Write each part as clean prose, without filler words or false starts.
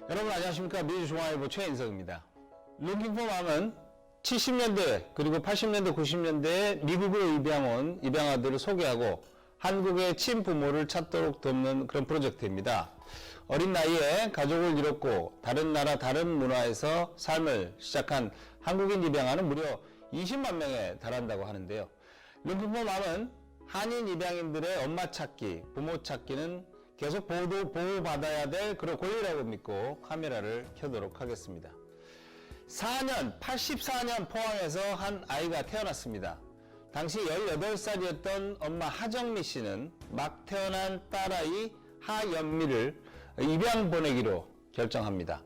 여러분 안녕하십니까? 민주중앙일보 최인석입니다. 룩킹포맘은 70년대 그리고 80년대 90년대에 미국으로 입양 온 입양아들을 소개하고 한국의 친부모를 찾도록 돕는 그런 프로젝트입니다. 어린 나이에 가족을 이뤘고 다른 나라 다른 문화에서 삶을 시작한 한국인 입양아는 무려 20만 명에 달한다고 하는데요. 룩킹포맘은 한인 입양인들의 엄마 찾기, 부모 찾기는 계속 보호받아야 될 그런 권리라고 믿고 카메라를 켜도록 하겠습니다. 84년 포항에서 한 아이가 태어났습니다. 당시 18살이었던 엄마 하정미 씨는 막 태어난 딸아이 하연미를 입양 보내기로 결정합니다.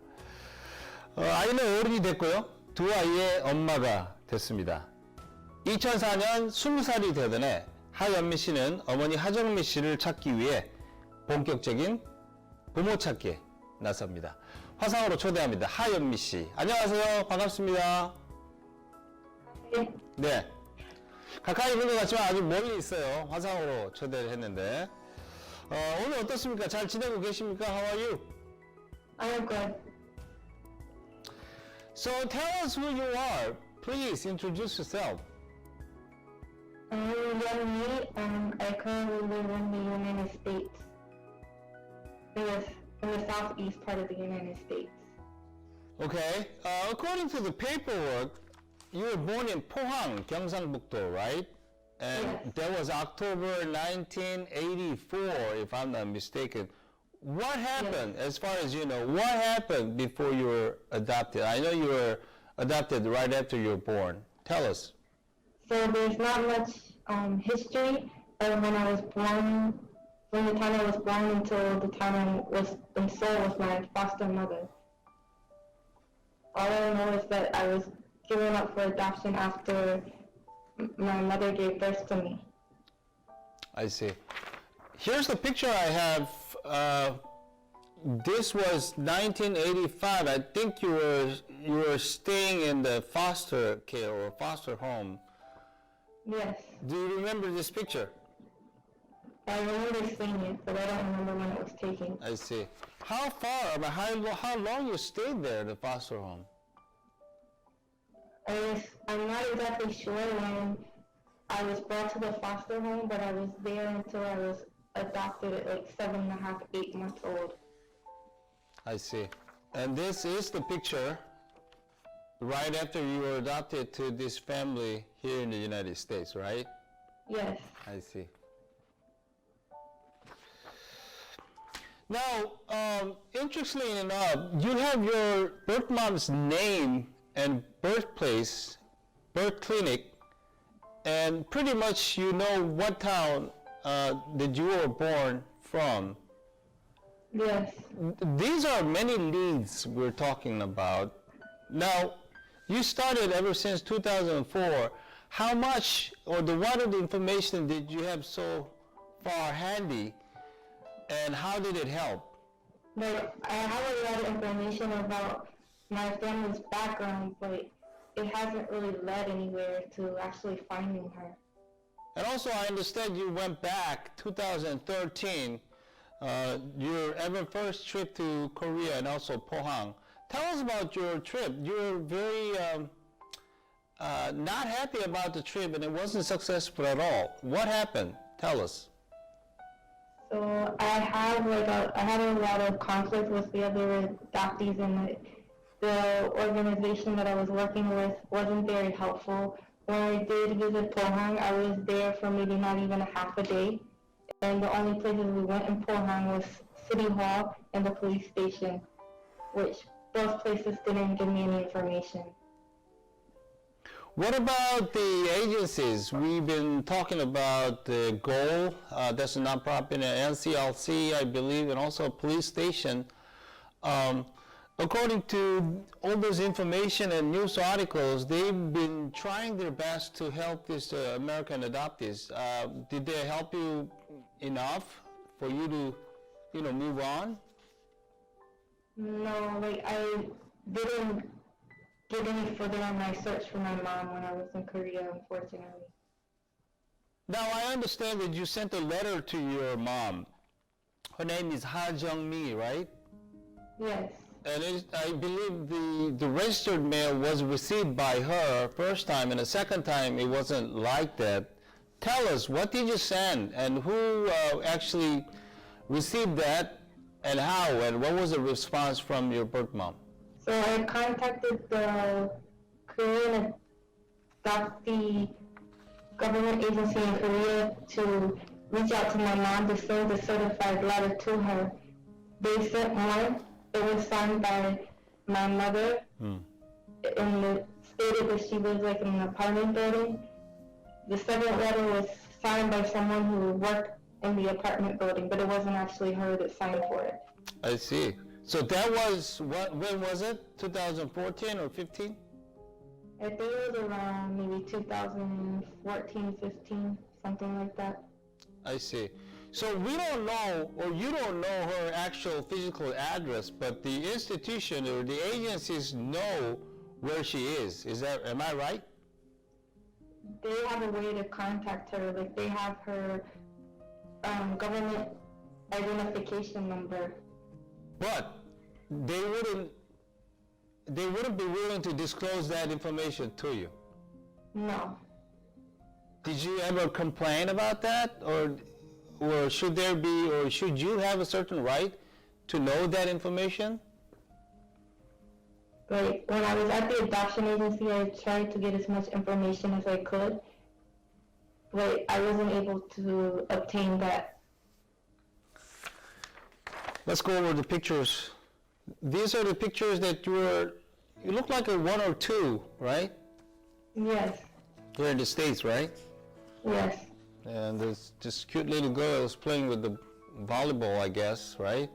아이는 어른이 됐고요. 두 아이의 엄마가 됐습니다. 2004년 20살이 되던 해 하연미 씨는 어머니 하정미 씨를 찾기 위해 본격적인 부모 찾기에 나섭니다. 화상으로 초대합니다. 하연미 씨. 안녕하세요. 반갑습니다. 네. 가까이 있는 것 같지만 아주 멀리 있어요. 화상으로 초대를 했는데. 오늘 어떻습니까? 잘 지내고 계십니까? How are you? I am good. So tell us who you are. Please introduce yourself. I'm Hayenmi님이, and I currently live in the United States. In the southeast part of the United States. Okay. According to the paperwork, you were born in Pohang, Gyeongsang-bukdo, right? And Yes. that was October 1984, if I'm not mistaken. What happened, as far as you know, what happened before you were adopted? I know you were adopted right after you were born. Tell us. So there's not much history of when I was born, from the time I was born until the time I was in Seoul with my foster mother. All I know is that I was given up for adoption after my mother gave birth to me. I see. Here's the picture I have. This was 1985. I think you were staying in the foster care or foster home. Yes, Do you remember this picture? I remember seeing it, but I don't remember when it was taken. I see. How far, about how long you stayed there, the foster home? I'm not exactly sure when I was brought to the foster home, but I was there until I was adopted at like 7.5, 8 months old. I see. And this is the picture right after you were adopted to this family here in the United States, right? Yes. I see. Now, interestingly enough, you have your birth mom's name and birthplace, birth clinic, and pretty much you know what town that you were born from. Yes. These are many leads we're talking about. Now, you started ever since 2004. How much or what of the information did you have so far handy, and how did it help? But I have a lot of information about my family's background, but it hasn't really led anywhere to actually finding her. And also, I understand you went back 2013, your ever first trip to Korea and also Pohang. Tell us about your trip. You were very not happy about the trip, and it wasn't successful at all. What happened? Tell us. So I had a lot of conflict with the other adoptees, and the organization that I was working with wasn't very helpful. When I did visit Pohang, I was there for maybe not even a half a day, and the only places we went in Pohang was City Hall and the police station, which those places didn't give me any information. What about the agencies? We've been talking about the GOAL, that's a nonprofit, and NCLC, I believe, and also a police station. According to all those information and news articles, they've been trying their best to help these American adoptees. Did they help you enough for you to, move on? No, I didn't get any further on my search for my mom when I was in Korea, unfortunately. Now, I understand that you sent a letter to your mom. Her name is Ha Jung-mi, right? Yes. And I believe the registered mail was received by her first time, and the second time it wasn't like that. Tell us, what did you send, and who actually received that, and how, and what was the response from your birth mom? So I contacted the Korean adoptee government agency in Korea to reach out to my mom to send the certified letter to her. They sent one. It was signed by my mother, and it stated that she lives like in an apartment building. The second letter was signed by someone who worked in the apartment building, but it wasn't actually her that signed for it. I see. So that was, when was it? 2014 or 15? I think it was around maybe 2014, 15, something like that. I see. So we don't know, or you don't know her actual physical address, but the institution or the agencies know where she is. Am I right? They have a way to contact her, like they have her government identification number. But they wouldn't be willing to disclose that information to you. No. Did you ever complain about that, or should there be, or should you have a certain right to know that information? Like when I was at the adoption agency, I tried to get as much information as I could, but I wasn't able to obtain that. Let's go over the pictures. These are the pictures that you look like a 1 or 2, right? Yes. Here in the States, right? Yes. And there's this cute little girl is playing with the volleyball, I guess, right?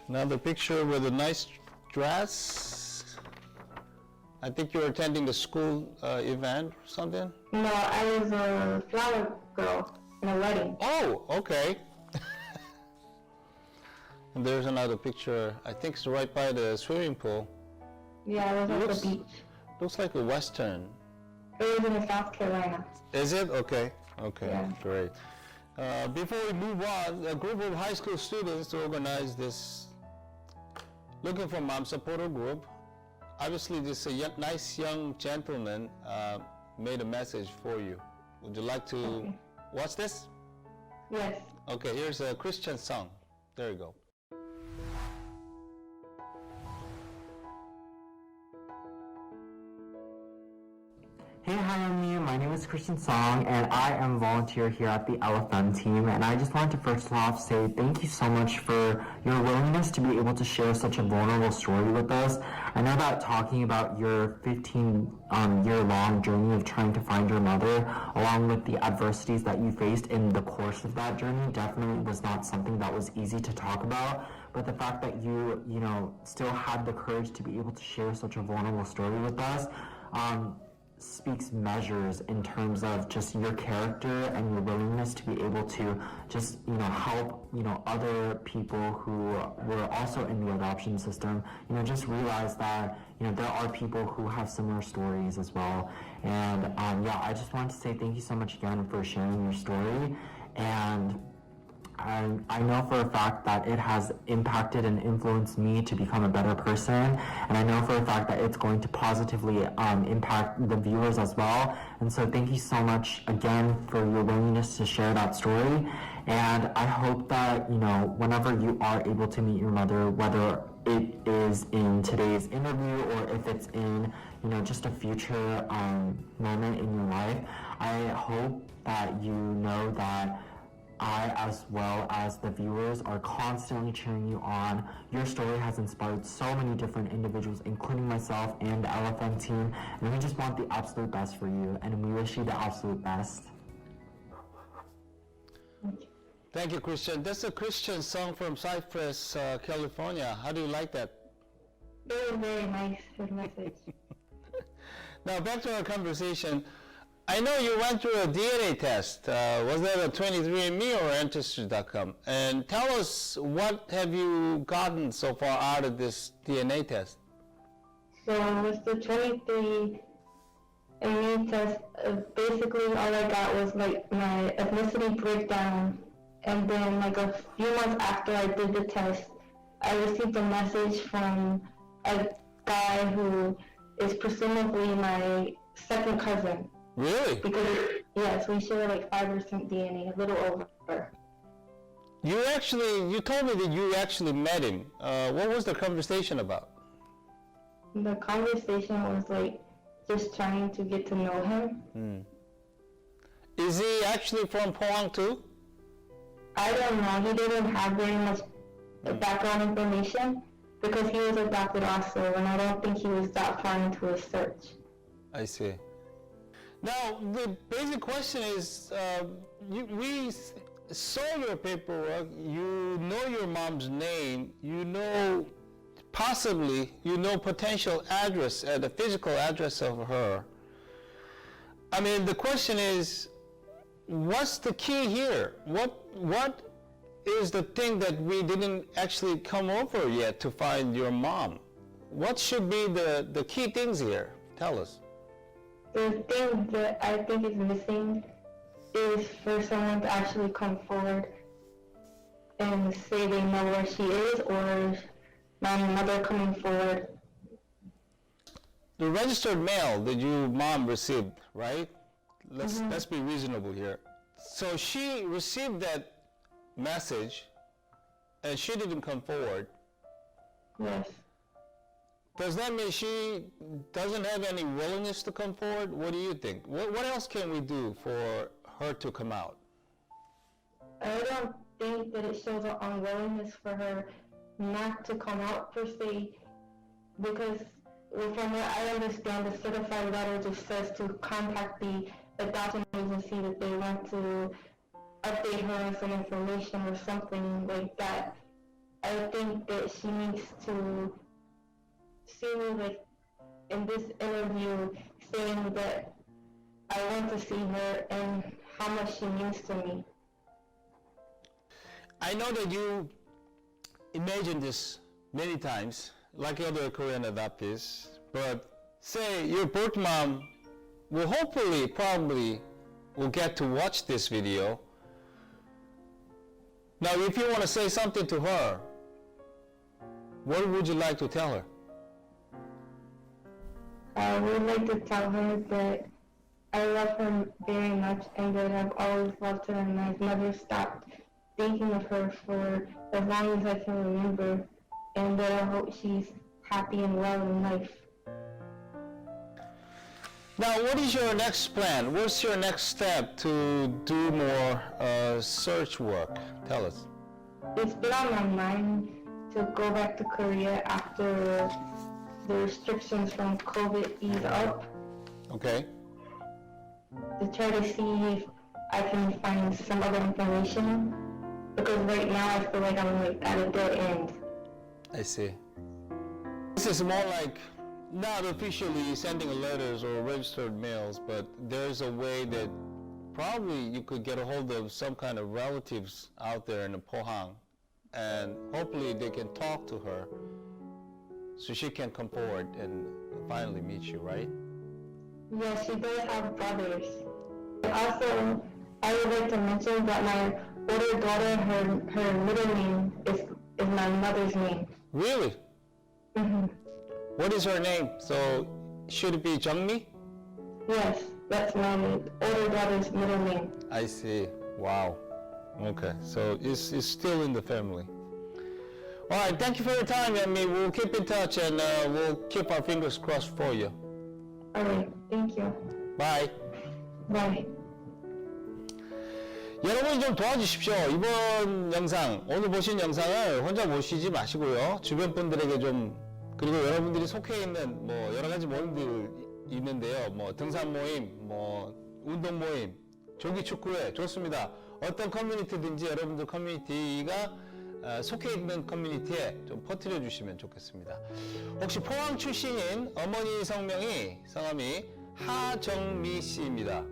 Another picture with a nice dress. I think you're attending the school event or something? No, I was a flower girl in a wedding. Oh, okay. And there's another picture, I think it's right by the swimming pool. Yeah, I was at the beach. Looks like a Western. It was in South Carolina. Is it? Okay. Okay, Yeah. great. Before we move on, a group of high school students organized this Looking for Mom supporter group. Obviously, this nice young gentleman made a message for you. Would you like to watch this? Yes. Okay, here's a Christian song. There you go. Hey, Hayomi, my name is Christian Song, and I am a volunteer here at the LFM team, and I just wanted to first off say thank you so much for your willingness to be able to share such a vulnerable story with us. I know that talking about your 15-year-long journey of trying to find your mother, along with the adversities that you faced in the course of that journey, definitely was not something that was easy to talk about. But the fact that you still had the courage to be able to share such a vulnerable story with us, speaks measures in terms of just your character and your willingness to be able to just help other people who were also in the adoption system just realize that there are people who have similar stories as well. And I just wanted to say thank you so much again for sharing your story. And I know for a fact that it has impacted and influenced me to become a better person, and I know for a fact that it's going to positively impact the viewers as well. And so thank you so much again for your willingness to share that story. And I hope that whenever you are able to meet your mother, whether it is in today's interview or if it's in just a future moment in your life, I hope that you know that I, as well as the viewers, are constantly cheering you on. Your story has inspired so many different individuals, including myself and the LFM team, and we just want the absolute best for you, and we wish you the absolute best. Thank you, Christian. That's a Christian song from Cypress, California. How do you like that? Very, very nice message. Now, back to our conversation. I know you went through a DNA test. Was that a 23andMe or Ancestry.com? And tell us, what have you gotten so far out of this DNA test? So with the 23andMe test, basically all I got was like my ethnicity breakdown And then like a few months after I did the test, I received a message from a guy who is presumably my second cousin. Really? Because, yes, we share like 5% DNA, a little over. You told me that you actually met him. What was the conversation about? The conversation was like just trying to get to know him. Is he actually from Pohang too? I don't know. He didn't have very much background information because he was adopted also, and I don't think he was that far into his search. I see. Now, the basic question is, we saw your paperwork, you know your mom's name, you know potential address, the physical address of her. I mean, the question is, what's the key here? What is the thing that we didn't actually come over yet to find your mom? What should be the key things here? Tell us. The thing that I think is missing is for someone to actually come forward and say they know where she is, or my mother coming forward. The registered mail that your mom received, right? Let's be reasonable here. So she received that message and she didn't come forward. Yes. Does that mean she doesn't have any willingness to come forward? What do you think? What else can we do for her to come out? I don't think that it shows an unwillingness for her not to come out per se, because from what I understand, the certified letter just says to contact the adoption agency that they want to update her on some information or something like that. I think that she needs to see me like in this interview saying that I want to see her and how much she means to me. I know that you imagined this many times, like other Korean adoptees, but say your birth mom will probably will get to watch this video. Now, if you want to say something to her, what would you like to tell her? I would like to tell her that I love her very much and that I've always loved her and I've never stopped thinking of her for as long as I can remember, and that I hope she's happy and well in life. Now, what is your next plan? What's your next step to do more search work? Tell us. It's been on my mind to go back to Korea after the restrictions from COVID ease up, Okay. to try to see if I can find some other information, because right now I feel like I'm like at a dead end. I see. This is more like not officially sending letters or registered mails, but there's a way that probably you could get a hold of some kind of relatives out there in the Pohang, and hopefully they can talk to her so she can come forward and finally meet you, right? Yes, she does have brothers. Also, I would like to mention that my older daughter, her middle name is my mother's name. Really? Mm-hmm. What is her name? So should it be Jungmi? Yes, that's my older daughter's middle name. I see. Wow. Okay, so it's still in the family. All right, thank you for your time, Yeonmi. We'll keep in touch and we'll keep our fingers crossed for you. All right, thank you. Bye. Bye. 여러분이 좀 도와주십시오. 이번 영상, 오늘 보신 영상을 혼자 보시지 마시고요. 주변 분들에게 좀, 그리고 여러분들이 속해 있는 뭐 여러 가지 모임들 있는데요. 뭐 등산 모임, 뭐 운동 모임, 조기 축구회 좋습니다. 어떤 커뮤니티든지 여러분들 커뮤니티가 속해 있는 커뮤니티에 좀 퍼뜨려 주시면 좋겠습니다. 혹시 포항 출신인 어머니 성함이 하정미 씨입니다.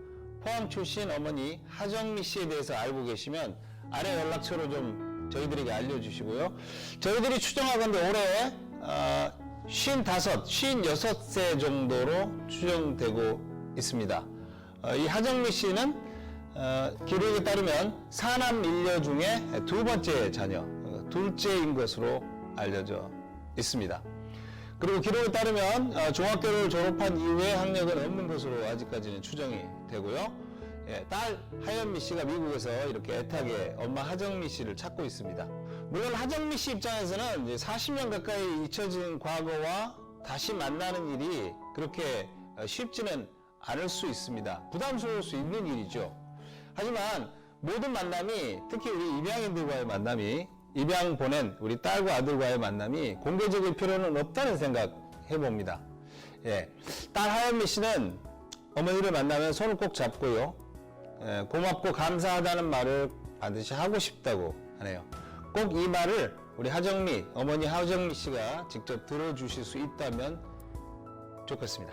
포항 출신 어머니 하정미 씨에 대해서 알고 계시면 아래 연락처로 좀 저희들에게 알려주시고요. 저희들이 추정하건대 올해 56세 정도로 추정되고 있습니다. 이 하정미 씨는 기록에 따르면 사남 일녀 중에 두 번째 자녀, 둘째인 것으로 알려져 있습니다. 그리고 기록에 따르면 중학교를 졸업한 이후에 학력은 없는 것으로 아직까지는 추정이 되고요. 딸 하연미 씨가 미국에서 이렇게 애타게 엄마 하정미 씨를 찾고 있습니다. 물론 하정미 씨 입장에서는 이제 40년 가까이 잊혀진 과거와 다시 만나는 일이 그렇게 쉽지는 않을 수 있습니다. 부담스러울 수 있는 일이죠. 하지만 모든 만남이, 특히 우리 입양인들과의 만남이, 입양 보낸 우리 딸과 아들과의 만남이 공개적일 필요는 없다는 생각 해봅니다. 딸 하연미 씨는 어머니를 만나면 손을 꼭 잡고요. 고맙고 감사하다는 말을 반드시 하고 싶다고 하네요. 꼭 이 말을 우리 하정미, 어머니 하정미 씨가 직접 들어주실 수 있다면 좋겠습니다.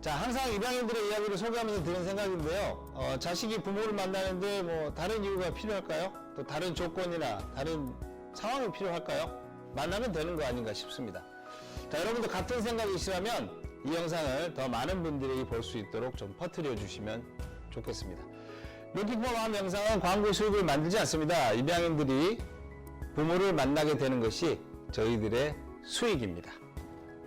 자, 항상 입양인들의 이야기를 소개하면서 드는 생각인데요. 자식이 부모를 만나는데 뭐 다른 이유가 필요할까요? 또 다른 조건이나 다른 상황이 필요할까요? 만나면 되는 거 아닌가 싶습니다. 자, 여러분도 같은 생각이시라면 이 영상을 더 많은 분들이 볼 수 있도록 좀 퍼뜨려 주시면 좋겠습니다. 룩킹포맘 영상은 광고 수익을 만들지 않습니다. 입양인들이 부모를 만나게 되는 것이 저희들의 수익입니다.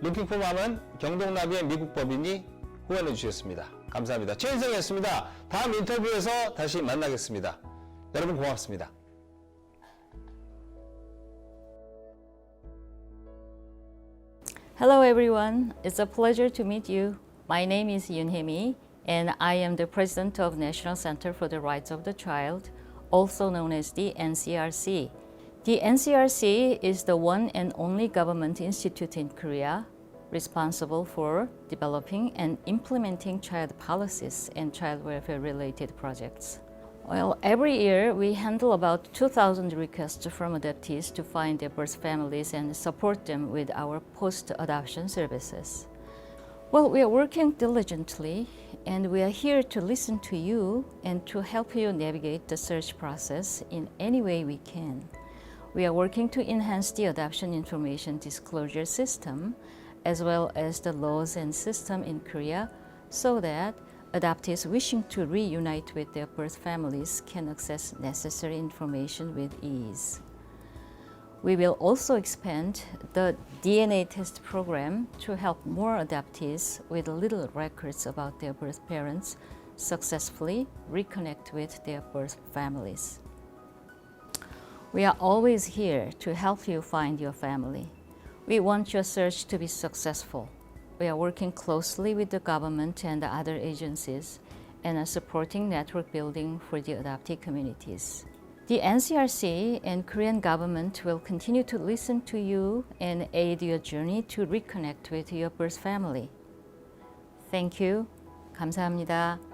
룩킹포맘은 경동나비의 미국 법인이 후원해 주셨습니다. 감사합니다. 최인성이었습니다. 다음 인터뷰에서 다시 만나겠습니다. 여러분 고맙습니다. Hello everyone, it's a pleasure to meet you. My name is Yoonhemi and I am the president of National Center for the Rights of the Child, also known as the NCRC. The NCRC is the one and only government institute in Korea responsible for developing and implementing child policies and child welfare related projects. Well, every year we handle about 2,000 requests from adoptees to find their birth families and support them with our post-adoption services. Well, we are working diligently and we are here to listen to you and to help you navigate the search process in any way we can. We are working to enhance the adoption information disclosure system as well as the laws and system in Korea so that adoptees wishing to reunite with their birth families can access necessary information with ease. We will also expand the DNA test program to help more adoptees with little records about their birth parents successfully reconnect with their birth families. We are always here to help you find your family. We want your search to be successful. We are working closely with the government and other agencies and are supporting network building for the adoptee communities. The NCRC and Korean government will continue to listen to you and aid your journey to reconnect with your birth family. Thank you. 감사합니다.